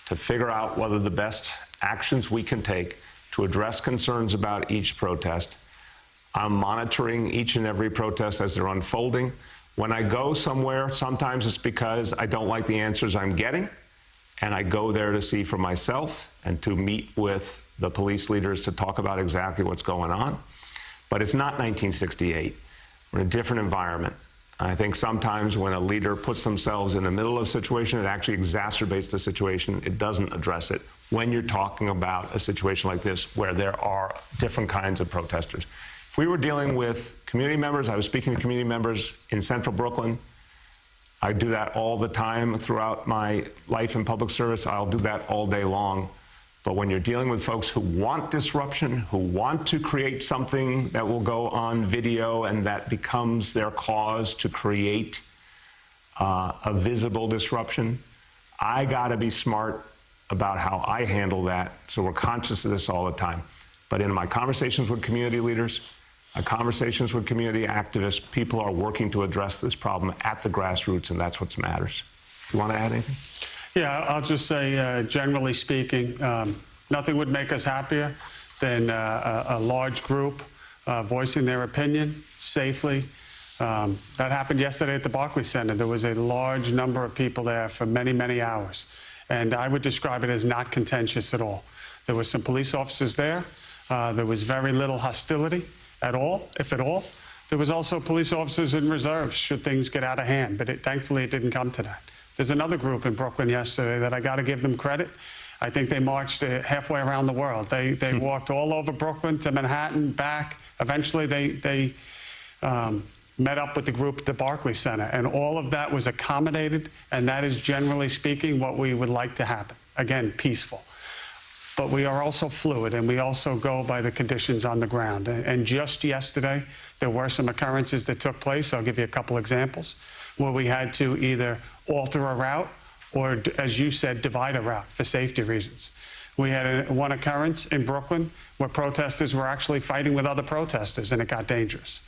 to figure out whether the best actions we can take to address concerns about each protest. I'm monitoring each and every protest as they're unfolding. When I go somewhere, sometimes it's because I don't like the answers I'm getting, and I go there to see for myself and to meet with the police leaders to talk about exactly what's going on. But it's not 1968. We're in a different environment. I think sometimes when a leader puts themselves in the middle of a situation, it actually exacerbates the situation. It doesn't address it when you're talking about a situation like this where there are different kinds of protesters. If we were dealing with community members, I was speaking to community members in central Brooklyn. I do that all the time throughout my life in public service. I'll do that all day long. But when you're dealing with folks who want disruption, who want to create something that will go on video and that becomes their cause to create a visible disruption, I gotta be smart about how I handle that. So we're conscious of this all the time. But in my conversations with community leaders, my conversations with community activists, people are working to address this problem at the grassroots, and that's what matters. You want to add anything? Yeah, I'll just say, generally speaking, nothing would make us happier than a large group voicing their opinion safely. That happened yesterday at the Barclays Center. There was a large number of people there for many, many hours. And I would describe it as not contentious at all. There were some police officers there. There was very little hostility at all, if at all. There was also police officers in reserve should things get out of hand, but thankfully it didn't come to that. There's another group in Brooklyn yesterday that I got to give them credit. I think they marched halfway around the world. They walked all over Brooklyn to Manhattan, back. Eventually they met up with the group at the Barclays Center, and all of that was accommodated, and that is generally speaking what we would like to happen. Again, peaceful. But we are also fluid, and we also go by the conditions on the ground. And just yesterday, there were some occurrences that took place. I'll give you a couple examples where we had to either alter a route or, as you said, divide a route for safety reasons. We had one occurrence in Brooklyn where protesters were actually fighting with other protesters, and it got dangerous.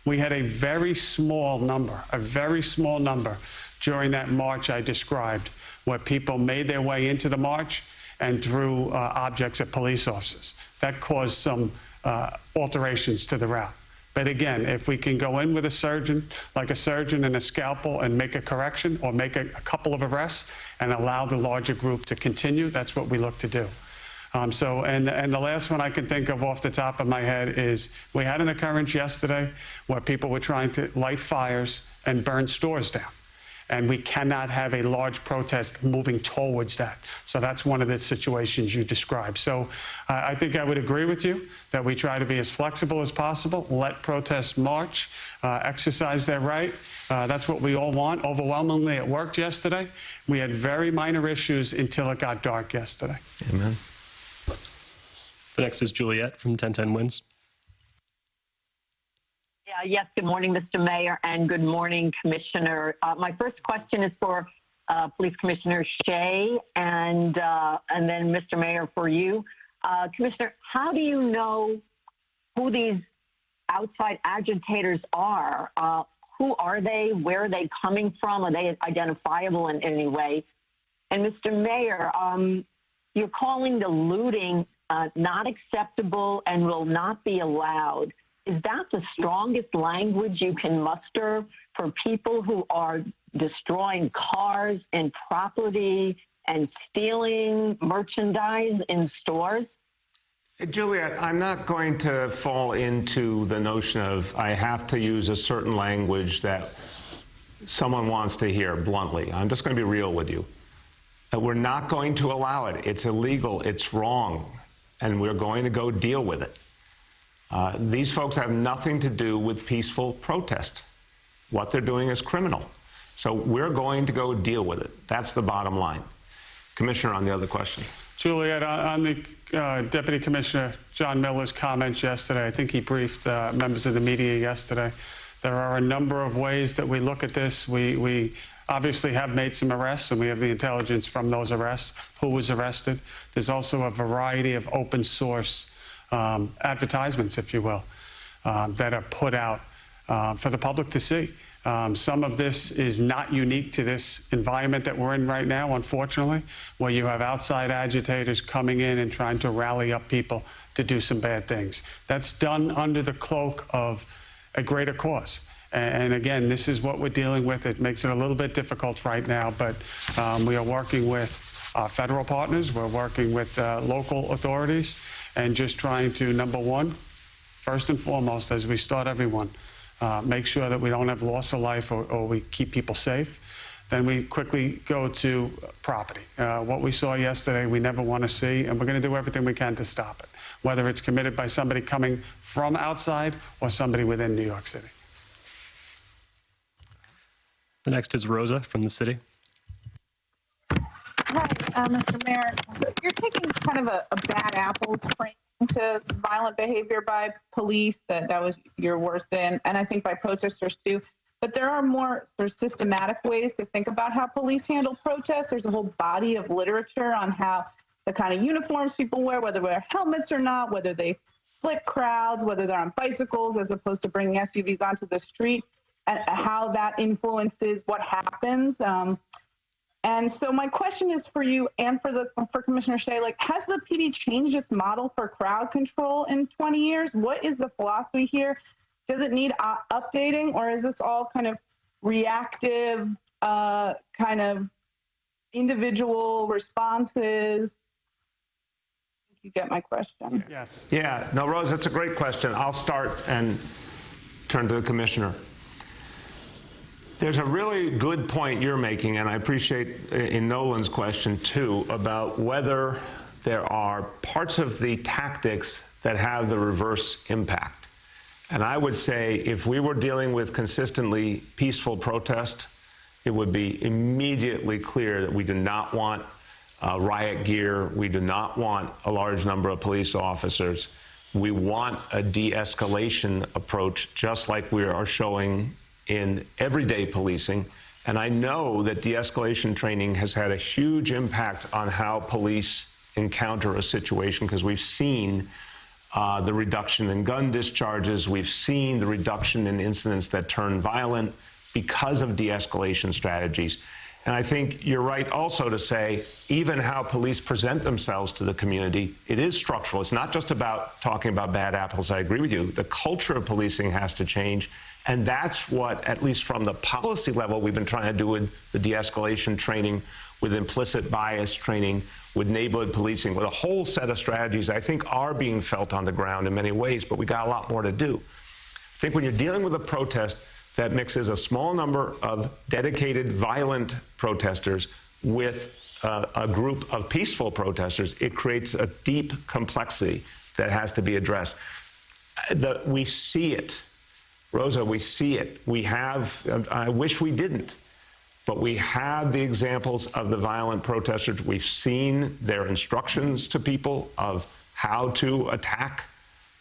We had a very small number during that march I described, where people made their way into the march and threw objects at police officers. That caused some alterations to the route. But again, if we can go in with a surgeon and a scalpel and make a correction or make a couple of arrests and allow the larger group to continue, that's what we look to do. And the last one I can think of off the top of my head is we had an occurrence yesterday where people were trying to light fires and burn stores down. And we cannot have a large protest moving towards that. So that's one of the situations you described. So I think I would agree with you that we try to be as flexible as possible, let protests march, exercise their right. That's what we all want. Overwhelmingly, it worked yesterday. We had very minor issues until it got dark yesterday. Amen. The next is Juliet from 1010 Wins. Yes, good morning, Mr. Mayor, and good morning, Commissioner. My first question is for Police Commissioner Shea, and then, Mr. Mayor, for you. Commissioner, how do you know who these outside agitators are? Who are they? Where are they coming from? Are they identifiable in any way? And, Mr. Mayor, you're calling the looting not acceptable and will not be allowed. Is that the strongest language you can muster for people who are destroying cars and property and stealing merchandise in stores? Juliet, I'm not going to fall into the notion of I have to use a certain language that someone wants to hear bluntly. I'm just going to be real with you. We're not going to allow it. It's illegal. It's wrong. And we're going to go deal with it. These folks have nothing to do with peaceful protest. What they're doing is criminal. So we're going to go deal with it. That's the bottom line. Commissioner, on the other question. Juliet, on the Deputy Commissioner John Miller's comments yesterday, I think he briefed members of the media yesterday. There are a number of ways that we look at this. We obviously have made some arrests, and we have the intelligence from those arrests, who was arrested. There's also a variety of open source advertisements, if you will, that are put out for the public to see. Some of this is not unique to this environment that we're in right now, unfortunately, where you have outside agitators coming in and trying to rally up people to do some bad things. That's done under the cloak of a greater cause. And again, this is what we're dealing with. It makes it a little bit difficult right now, but we are working with our federal partners. We're working with local authorities and just trying to, number one, first and foremost, as we start everyone, make sure that we don't have loss of life or we keep people safe. Then we quickly go to property. What we saw yesterday, we never want to see, and we're going to do everything we can to stop it, whether it's committed by somebody coming from outside or somebody within New York City. The next is Rosa from the city. Hi, Mr. Mayor. So you're taking kind of a bad apples frame to violent behavior by police that was your worst in, and I think by protesters too. But there are more sort of systematic ways to think about how police handle protests. There's a whole body of literature on how the kind of uniforms people wear, whether they wear helmets or not, whether they split crowds, whether they're on bicycles as opposed to bringing SUVs onto the street, and how that influences what happens. And so my question is for you and for Commissioner Shea, like, has the PD changed its model for crowd control in 20 years? What is the philosophy here? Does it need updating, or is this all kind of reactive, kind of individual responses? You get my question? Yes. Yeah, no, Rose, that's a great question. I'll start and turn to the Commissioner. There's a really good point you're making, and I appreciate in Nolan's question too, about whether there are parts of the tactics that have the reverse impact. And I would say if we were dealing with consistently peaceful protest, it would be immediately clear that we do not want riot gear. We do not want a large number of police officers. We want a de-escalation approach, just like we are showing in everyday policing. And I know that de-escalation training has had a huge impact on how police encounter a situation, because we've seen the reduction in gun discharges. We've seen the reduction in incidents that turn violent because of de-escalation strategies. And I think you're right also to say, even how police present themselves to the community, it is structural. It's not just about talking about bad apples. I agree with you. The culture of policing has to change. And that's what, at least from the policy level, we've been trying to do with the de-escalation training, with implicit bias training, with neighborhood policing, with a whole set of strategies I think are being felt on the ground in many ways, but we got a lot more to do. I think when you're dealing with a protest that mixes a small number of dedicated violent protesters with a group of peaceful protesters, it creates a deep complexity that has to be addressed. We see it. Rosa, we see it. We have, I wish we didn't, but we have the examples of the violent protesters. We've seen their instructions to people of how to attack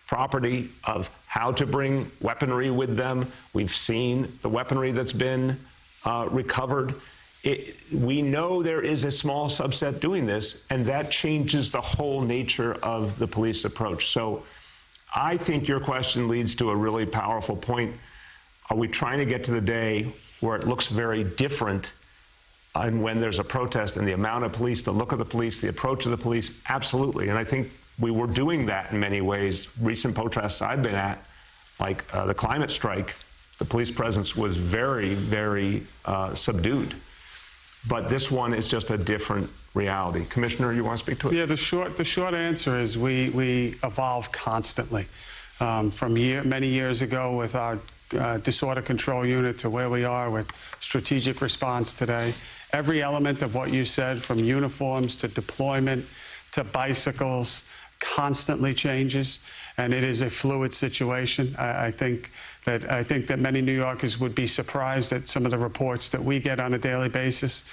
property, of how to bring weaponry with them. We've seen the weaponry that's been recovered. We know there is a small subset doing this, and that changes the whole nature of the police approach. So I think your question leads to a really powerful point. Are we trying to get to the day where it looks very different and when there's a protest and the amount of police, the look of the police, the approach of the police? Absolutely. And I think we were doing that in many ways. Recent protests I've been at, like the climate strike, the police presence was very, very subdued. But this one is just a different reality. Commissioner, you want to speak to it? Yeah, the short answer is we evolve constantly. From many years ago with our disorder control unit to where we are with strategic response today. Every element of what you said, from uniforms to deployment to bicycles, constantly changes, and it is a fluid situation. I think that many New Yorkers would be surprised at some of the reports that we get on a daily basis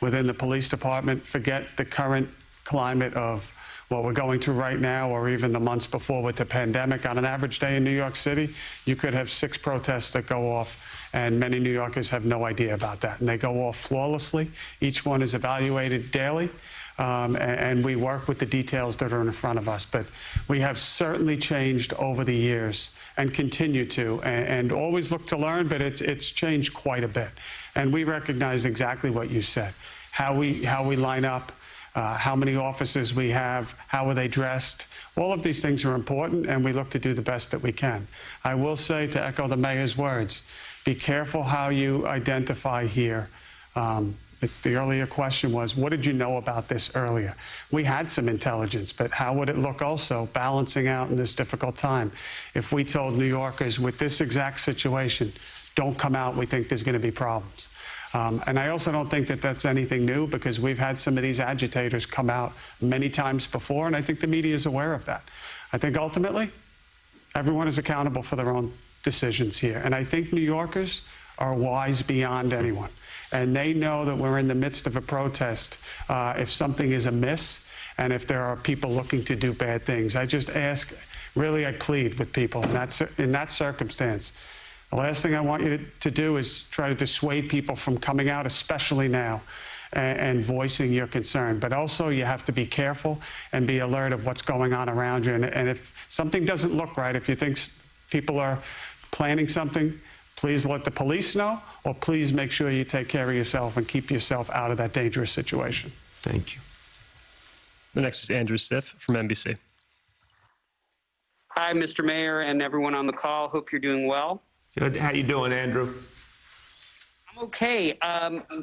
within the police department. Forget the current climate of what we're going through right now, or even the months before with the pandemic. On an average day in New York City, you could have 6 protests that go off, and many New Yorkers have no idea about that. And they go off flawlessly. Each one is evaluated daily. And we work with the details that are in front of us. But we have certainly changed over the years and continue to, and always look to learn, but it's changed quite a bit. And we recognize exactly what you said, how we line up, how many officers we have, how are they dressed. All of these things are important, and we look to do the best that we can. I will say, to echo the mayor's words, be careful how you identify here. The earlier question was, what did you know about this earlier? We had some intelligence, but how would it look also balancing out in this difficult time? If we told New Yorkers with this exact situation, don't come out, we think there's going to be problems. And I also don't think that that's anything new, because we've had some of these agitators come out many times before, and I think the media is aware of that. I think ultimately, everyone is accountable for their own decisions here. And I think New Yorkers are wise beyond anyone. And they know that we're in the midst of a protest if something is amiss and if there are people looking to do bad things. I just ask, really, I plead with people in that circumstance. The last thing I want you to do is try to dissuade people from coming out, especially now, and voicing your concern. But also, you have to be careful and be alert of what's going on around you. And if something doesn't look right, if you think people are planning something, please let the police know, or please make sure you take care of yourself and keep yourself out of that dangerous situation. Thank you. The next is Andrew Siff from NBC. Hi, Mr. Mayor and everyone on the call. Hope you're doing well. Good. How you doing, Andrew? I'm okay.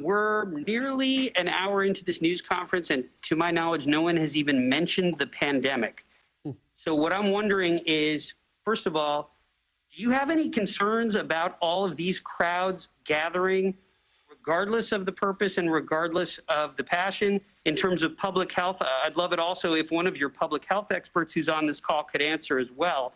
We're nearly an hour into this news conference, and to my knowledge, no one has even mentioned the pandemic. So what I'm wondering is, first of all, do you have any concerns about all of these crowds gathering, regardless of the purpose and regardless of the passion, in terms of public health? I'd love it also if one of your public health experts who's on this call could answer as well.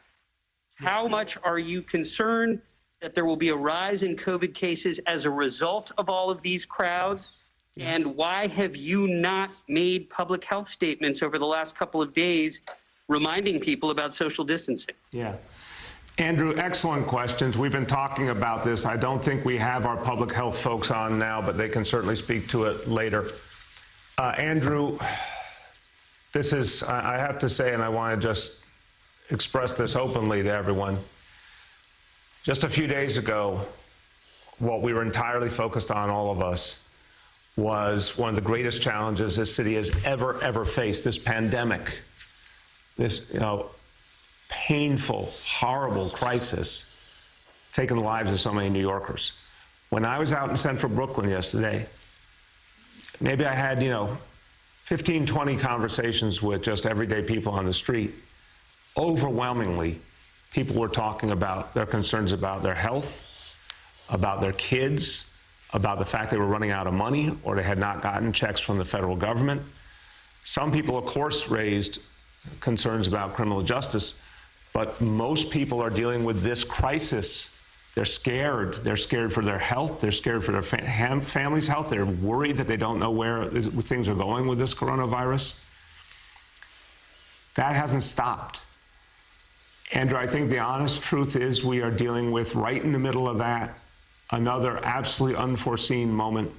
How much are you concerned that there will be a rise in COVID cases as a result of all of these crowds? And why have you not made public health statements over the last couple of days reminding people about social distancing? Yeah. Andrew, excellent questions. We've been talking about this. I don't think we have our public health folks on now, but they can certainly speak to it later. Andrew, this is, I have to say, and I want to just express this openly to everyone. Just a few days ago, what we were entirely focused on, all of us, was one of the greatest challenges this city has ever faced. This pandemic, this painful, horrible crisis, taking the lives of so many New Yorkers. When I was out in central Brooklyn yesterday, maybe I had 15, 20 conversations with just everyday people on the street. Overwhelmingly, people were talking about their concerns about their health, about their kids, about the fact they were running out of money or they had not gotten checks from the federal government. Some people, of course, raised concerns about criminal justice, but most people are dealing with this crisis. They're scared. They're scared for their health. They're scared for their family's health. They're worried that they don't know where things are going with this coronavirus. That hasn't stopped. Andrew, I think the honest truth is we are dealing with, right in the middle of that, another absolutely unforeseen moment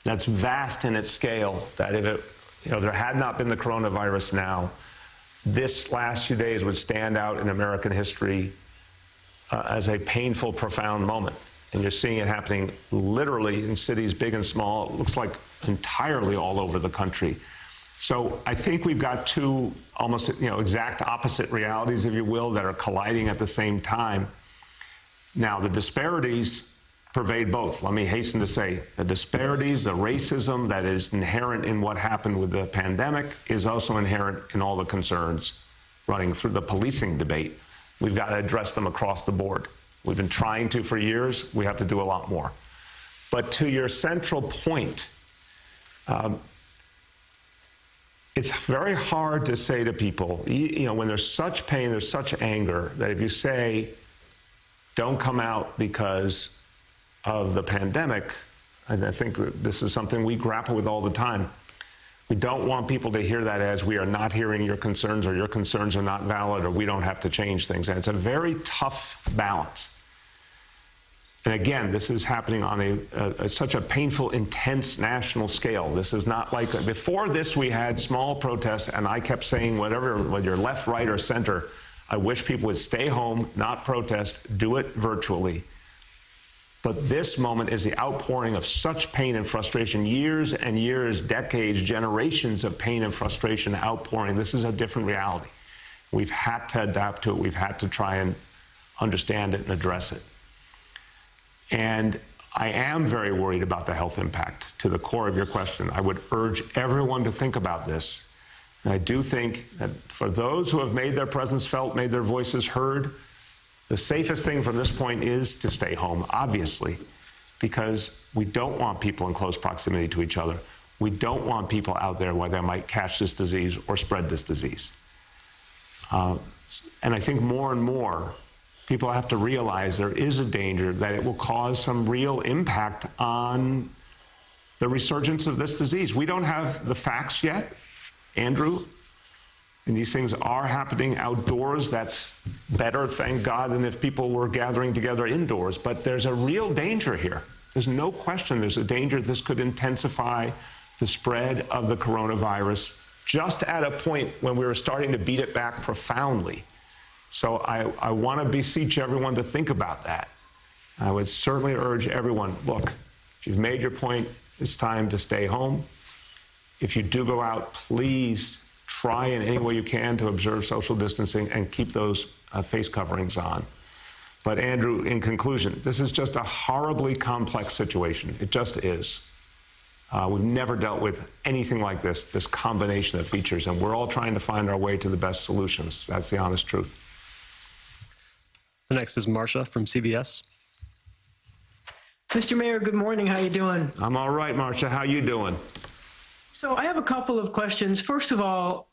that's vast in its scale, that if there had not been the coronavirus now, this last few days would stand out in American history as a painful, profound moment. And you're seeing it happening literally in cities big and small. It looks like entirely all over the country. So I think we've got two almost exact opposite realities, if you will, that are colliding at the same time. Now, the disparities pervade both. Let me hasten to say the disparities, the racism that is inherent in what happened with the pandemic is also inherent in all the concerns running through the policing debate. We've got to address them across the board. We've been trying to for years. We have to do a lot more. But to your central point, it's very hard to say to people, when there's such pain, there's such anger, that if you say, don't come out because of the pandemic, and I think that this is something we grapple with all the time. We don't want people to hear that as we are not hearing your concerns, or your concerns are not valid, or we don't have to change things. And it's a very tough balance. And again, this is happening on such a painful, intense national scale. This is not like, before this we had small protests, and I kept saying, whether you're left, right, or center, I wish people would stay home, not protest, do it virtually. But this moment is the outpouring of such pain and frustration, years and years, decades, generations of pain and frustration outpouring. This is a different reality. We've had to adapt to it. We've had to try and understand it and address it. And I am very worried about the health impact. To the core of your question, I would urge everyone to think about this. And I do think that for those who have made their presence felt, made their voices heard, the safest thing from this point is to stay home, obviously, because we don't want people in close proximity to each other. We don't want people out there where they might catch this disease or spread this disease. And I think more and more, people have to realize there is a danger that it will cause some real impact on the resurgence of this disease. We don't have the facts yet, Andrew, and these things are happening outdoors. That's better, thank God, than if people were gathering together indoors. But there's a real danger here. There's no question there's a danger this could intensify the spread of the coronavirus just at a point when we were starting to beat it back profoundly. So I want to beseech everyone to think about that. I would certainly urge everyone, look, if you've made your point, it's time to stay home. If you do go out, please try in any way you can to observe social distancing and keep those face coverings on. But Andrew, in conclusion, this is just a horribly complex situation. It just is. We've never dealt with anything like this combination of features, and we're all trying to find our way to the best solutions. That's the honest truth. The next is Marcia from CBS. Mr. Mayor, good morning. How you doing? I'm all right, Marcia. How you doing? So I have a couple of questions. First of all,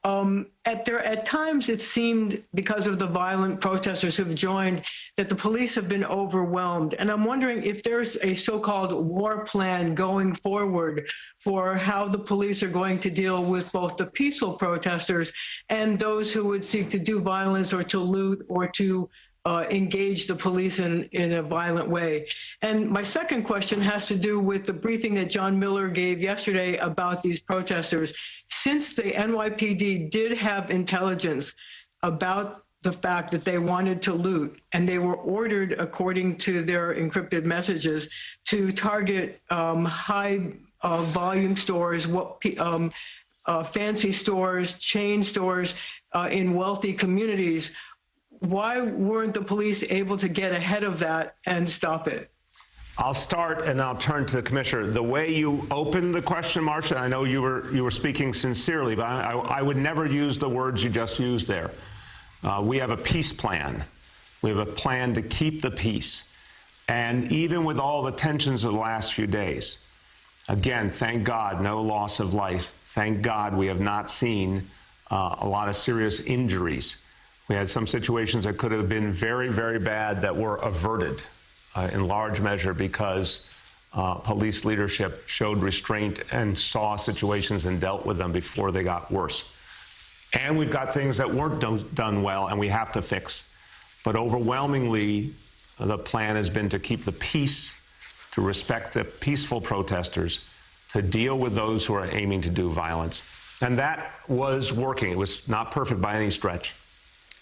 at times it seemed, because of the violent protesters who've joined, that the police have been overwhelmed. And I'm wondering if there's a so-called war plan going forward for how the police are going to deal with both the peaceful protesters and those who would seek to do violence or to loot or to engage the police in a violent way. And my second question has to do with the briefing that John Miller gave yesterday about these protesters. Since the NYPD did have intelligence about the fact that they wanted to loot, and they were ordered, according to their encrypted messages, to target high volume stores, fancy stores, chain stores in wealthy communities. Why weren't the police able to get ahead of that and stop it? I'll start and I'll turn to the Commissioner. The way you opened the question, Marcia, I know you were speaking sincerely, but I would never use the words you just used there. We have a peace plan. We have a plan to keep the peace. And even with all the tensions of the last few days, again, thank God, no loss of life. Thank God we have not seen a lot of serious injuries. We had some situations that could have been very, very bad that were averted in large measure because police leadership showed restraint and saw situations and dealt with them before they got worse. And we've got things that weren't done well and we have to fix. But overwhelmingly, the plan has been to keep the peace, to respect the peaceful protesters, to deal with those who are aiming to do violence. And that was working. It was not perfect by any stretch.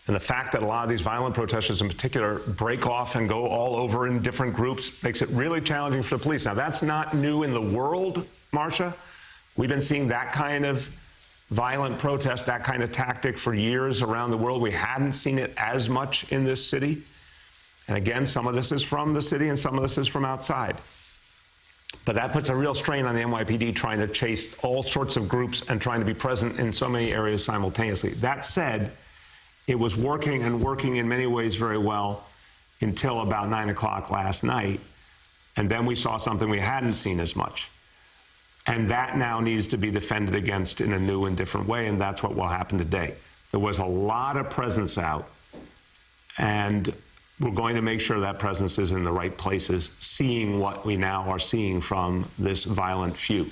And the fact that a lot of these violent protesters in particular break off and go all over in different groups makes it really challenging for the police. Now, that's not new in the world, Marcia. We've been seeing that kind of violent protest, that kind of tactic for years around the world. We hadn't seen it as much in this city. And again, some of this is from the city and some of this is from outside. But that puts a real strain on the NYPD trying to chase all sorts of groups and trying to be present in so many areas simultaneously. That said, it was working and working in many ways very well until about 9 o'clock last night. And then we saw something we hadn't seen as much. And that now needs to be defended against in a new and different way, and that's what will happen today. There was a lot of presence out, and we're going to make sure that presence is in the right places, seeing what we now are seeing from this violent few.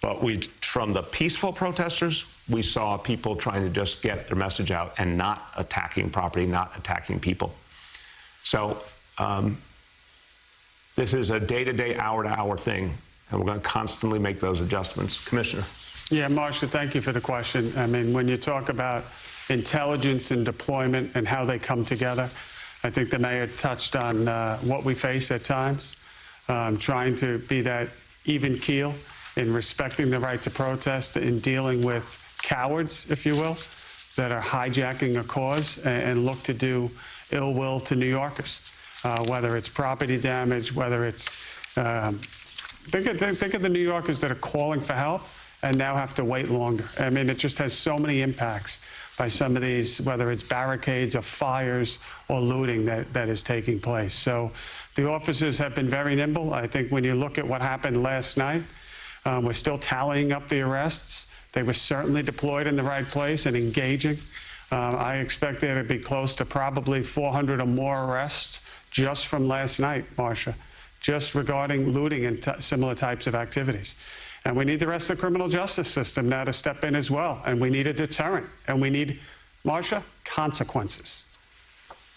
But from the peaceful protesters, we saw people trying to just get their message out and not attacking property, not attacking people. So this is a day-to-day, hour-to-hour thing, and we're going to constantly make those adjustments. Commissioner. Yeah, Marcia, thank you for the question. I mean, when you talk about intelligence and deployment and how they come together, I think the mayor touched on what we face at times, trying to be that even keel in respecting the right to protest, in dealing with cowards, if you will, that are hijacking a cause and look to do ill will to New Yorkers, whether it's property damage, whether it's think of the New Yorkers that are calling for help and now have to wait longer. I mean, it just has so many impacts by some of these, whether it's barricades or fires or looting that is taking place. So the officers have been very nimble. I think when you look at what happened last night, we're still tallying up the arrests. They were certainly deployed in the right place and engaging. I expect there to be close to probably 400 or more arrests just from last night, Marcia, just regarding looting and similar types of activities. And we need the rest of the criminal justice system now to step in as well. And we need a deterrent. And we need, Marcia, consequences.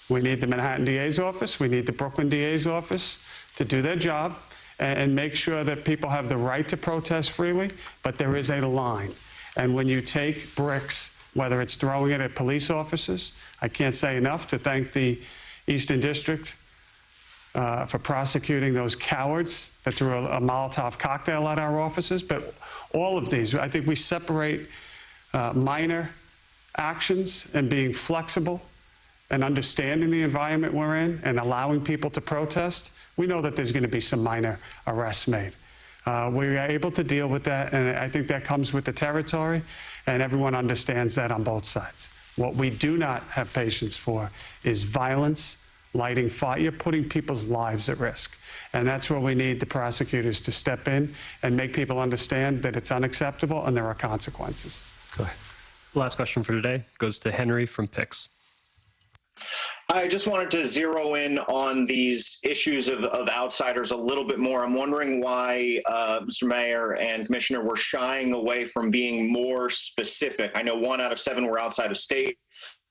We need the Manhattan DA's office. We need the Brooklyn DA's office to do their job and make sure that people have the right to protest freely, but there is a line. And when you take bricks, whether it's throwing it at police officers, I can't say enough to thank the Eastern District for prosecuting those cowards that threw a Molotov cocktail at our offices. But all of these, I think we separate minor actions and being flexible and understanding the environment we're in and allowing people to protest. We know that there's going to be some minor arrests made. We are able to deal with that, and I think that comes with the territory, and everyone understands that on both sides. What we do not have patience for is violence, lighting fire. You're putting people's lives at risk. And that's where we need the prosecutors to step in and make people understand that it's unacceptable and there are consequences. Go ahead. Last question for today goes to Henry from Pix. I just wanted to zero in on these issues of outsiders a little bit more. I'm wondering why Mr. Mayor and Commissioner were shying away from being more specific. I know 1 out of 7 were outside of state.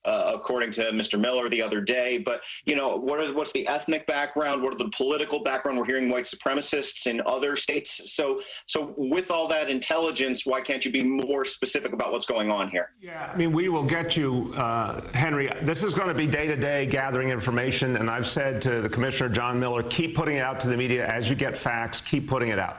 according to Mr. Miller the other day. But, you know, what's the ethnic background? What are the political background? We're hearing white supremacists in other states. So with all that intelligence, why can't you be more specific about what's going on here? Yeah, I mean, we will get you, Henry. This is going to be day-to-day gathering information, and I've said to the Commissioner, John Miller, keep putting it out to the media as you get facts, keep putting it out.